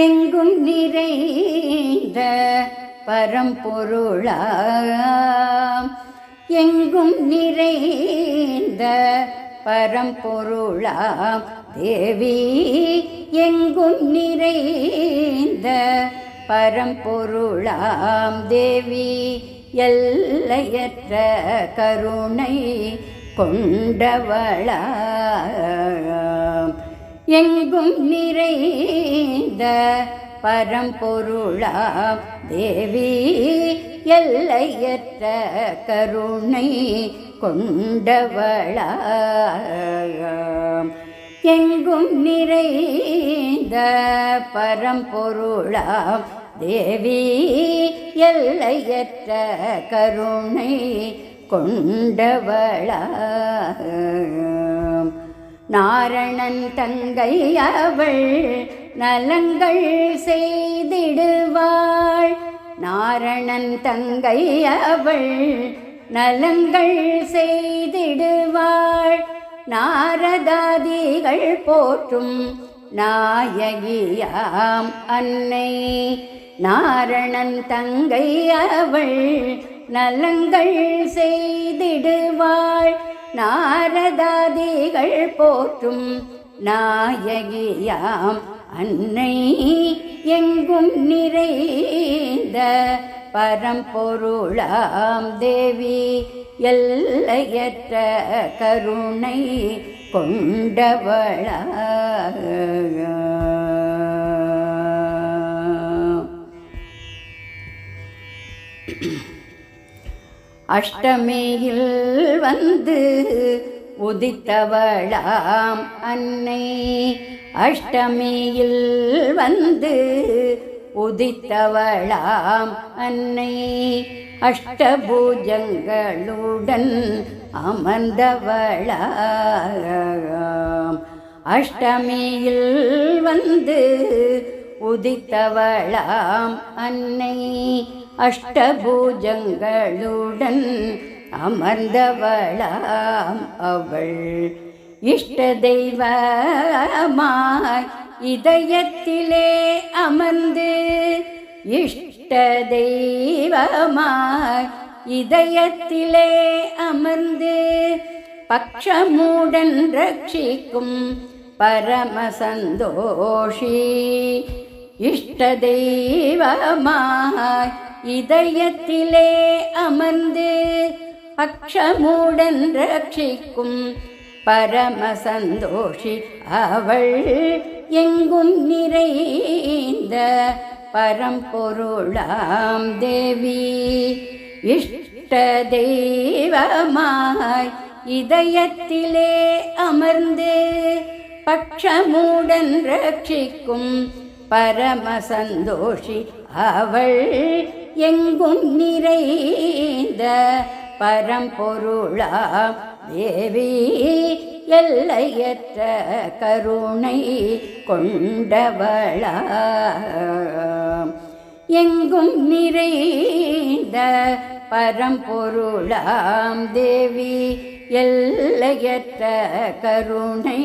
எங்கும் நிறைந்த பரம்பொருளாம், எங்கும் நிறைந்த பரம்பொருளாம் தேவி, எங்கும் நிறைந்த பரம்பொருளாம் தேவி, எல்லையற்ற கருணை கொண்டவளாம். எங்கும் நிறைந்த பரம்பொருளாம் தேவி, எல்லையற்ற கருணை கொண்டவளாம். எங்கும் நிறைந்த பரம்பொருளாம் தேவி, எல்லையற்ற கருணை கொண்டவளாம். நாரணன் தங்கை அவள் நலங்கள் செய்திடுவாள், நாரணன் தங்கை அவள் நலங்கள் செய்திடுவாள். நாரதாதிகள் போற்றும் நாயகியாம் அன்னை, நாரணன் தங்கை அவள் நலங்கள் செய்திடுவாள். நாரதாதிகள் போற்றும் நாயகியாம் அன்னை, எங்கும் நிறைந்த பரம்பொருளாம் தேவி, எல்லையற்ற கருணை கொண்டவளாம். அஷ்டமியில் வந்து உதித்தவளாம் அன்னை, அஷ்டமியில் வந்து உதித்தவளாம் அன்னை, அஷ்டபூஜங்களுடன் அமர்ந்தவளாம். அஷ்டமியில் வந்து உதித்தவளாம் அன்னை, அஷ்டபூஜங்களுடன் அமர்ந்தவளாம் அவள். இஷ்ட தெய்வமாய் இதயத்திலே அமர்ந்து, இஷ்ட தெய்வமாய் இதயத்திலே அமர்ந்து, பக்ஷமுடன் ரட்சிக்கும் பரம சந்தோஷி. இஷ்ட தெய்வமாய் இதயத்திலே அமர்ந்து, பக்ஷமுடன் ரட்சிக்கும் பரம சந்தோஷி அவள். எங்கும் நிறைந்த பரம்பொருளாம் தேவி, இஷ்ட தெய்வமாய் இதயத்திலே அமர்ந்து, பக்ஷமுடன் ரட்சிக்கும் பரம சந்தோஷி அவள். எங்கும் நிறைந்த பரம்பொருளாம் தேவி, எல்லையற்ற கருணை கொண்டவளாம். எங்கும் நிறைந்த பரம்பொருளாம் தேவி, எல்லையற்ற கருணை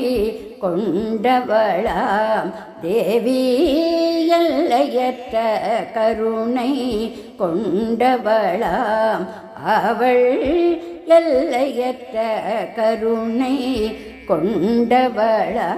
கொண்டவளாம் தேவி, எல்லையற்ற கருணை கொண்டவளாம் அவள். எல்லையற்ற கருணை கொண்டவளாம்.